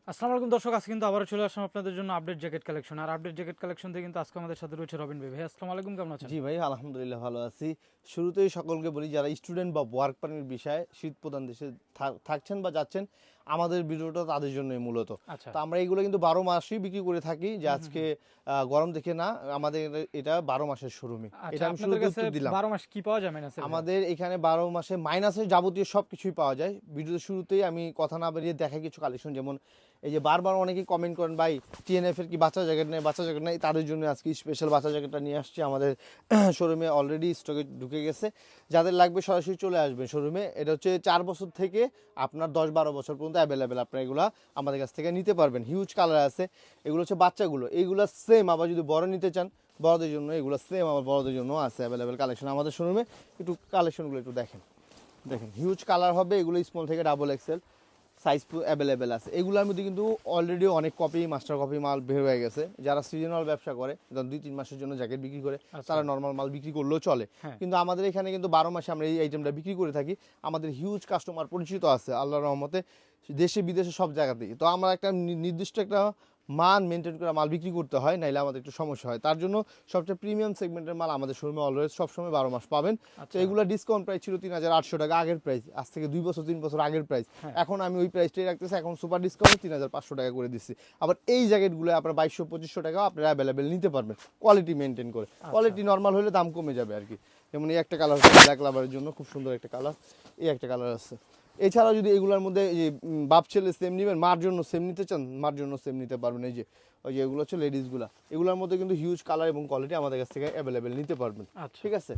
আসসালামু আলাইকুম দর্শক, আজকে কিন্তু আবারও চলে আসলাম আপনাদের জন্য আপডেট জ্যাকেট কালেকশন। আর আপডেট জ্যাকেট কালেকশন থেকে কিন্তু আজকে আমাদের সাথে রয়েছে রবিন ভাই। ভাই আসসালামু আলাইকুম, কেমন আছেন? জি ভাই, আলহামদুলিল্লাহ ভালো আছি। শুরুতেই সকলকে বলি, যারা স্টুডেন্ট বা ওয়ার্ক পারমিট বিষয়ে শীত প্রধান দেশে থাকছেন বা যাচ্ছেন, আমাদের ভিডিওটা তাদের জন্যই মূলত। আচ্ছা। তো আমরা এগুলো কিন্তু 12 মাসই বিক্রি করে থাকি, যে আজকে গরম দেখে না, আমাদের এটা 12 মাসের শোরুমে। আচ্ছা, এটা আমি আপনাদের শুরুতে কাছে উত্তর দিলাম। 12 মাস কি পাওয়া যায় মাইনাসে ভাই? আমাদের এখানে 12 মাসে মাইনাসের যাবতীয় সব কিছুই পাওয়া যায়। ভিডিওর শুরুতেই আমি কথা না বেরিয়ে দেখাই কিছু কালেকশন, যেমন এই যে বারবার অনেকেই কমেন্ট করেন, ভাই টিএনএফ এর কি বাচ্চা জ্যাকেট নেই, বাচ্চা জ্যাকেট নেই। তাদের জন্য আজকে স্পেশাল বাচ্চা জ্যাকেটটা নিয়ে আসছি। আমাদের শোরুমে অলরেডি স্টকে ঢুকে গেছে। যাদের লাগবে সরাসরি চলে আসবেন শোরুমে। এটা হচ্ছে 4 বছর থেকে আপনার 10-12 বছর পর্যন্ত অ্যাভেলেবেল। আপনারা এগুলো আমাদের কাছ থেকে নিতে পারবেন। হিউজ কালার আছে। এগুলো হচ্ছে বাচ্চাগুলো, এইগুলো সেম। আবার যদি বড় নিতে চান, বড়দের জন্য এগুলো সেম, আমার বড়দের জন্য আছে অ্যাভেলেবেল কালেকশন আমাদের শোরুমে। একটু কালেকশনগুলো একটু দেখেন, দেখেন হিউজ কালার হবে। এগুলো স্মল থেকে ডাবল এক্সেল সাইজ অ্যাভেলেবেল আছে। এগুলোর মধ্যে কিন্তু অলরেডি অনেক কপি, মাস্টার কপি মাল বের হয়ে গেছে। যারা সিজনাল ব্যবসা করে, ধরুন 2-3 মাসের জন্য জ্যাকেট বিক্রি করে, আচ্ছা। তারা নর্মাল মাল বিক্রি করলেও চলে। হ্যাঁ। কিন্তু আমাদের এখানে কিন্তু 12 মাসে আমরা এই আইটেমটা বিক্রি করে থাকি। আমাদের হিউজ কাস্টমার পরিচিত আছে আল্লাহর রহমতে, দেশে বিদেশে সব জায়গাতেই। তো আমরা একটা নির্দিষ্ট একটা মান মেনটেন করে মাল বিক্রি করতে হয়, নাইলে আমাদের একটু সমস্যা হয়। তার জন্য সবচেয়ে প্রিমিয়াম সেগমেন্টের মাল আমাদের শোরুমে অলওয়েজ সবসময় 12 মাস পাবেন। তো আচ্ছা। এগুলো ডিসকাউন্ট প্রাইস ছিল 3800 টাকা, আগের প্রাইস। আজ থেকে 2-3 বছর আগের প্রাইস। হ্যাঁ। এখন আমি ওই প্রাইসটাই রাখতেছি, এখন সুপার ডিসকাউন্ট 3500 টাকা করে দিচ্ছি। আবার এই জ্যাকেটগুলো আপনার 2200-2500 টাকা আপনারা অ্যাভেলেবেল নিতে পারবেন, কোয়ালিটি মেনটেন করে। কোয়ালিটি নর্মাল হলে দাম কমে যাবে আর কি। যেমন এই একটা কালার হচ্ছে ব্ল্যাক লাভারের জন্য খুব সুন্দর একটা কালার, এই একটা কালার আছে। এছাড়াও যদি এগুলোর মধ্যে এই যে বাপ ছেলে সেম নেবেন, মার জন্য সেম নিতে চান, মার জন্য সেম নিতে পারবেন। এই যে ওই যে এগুলো হচ্ছে লেডিসগুলা, এগুলোর মধ্যে কিন্তু হিউজ কালার এবং কোয়ালিটি আমাদের কাছ থেকে অ্যাভেলেবেল নিতে পারবেন। আচ্ছা। ঠিক আছে।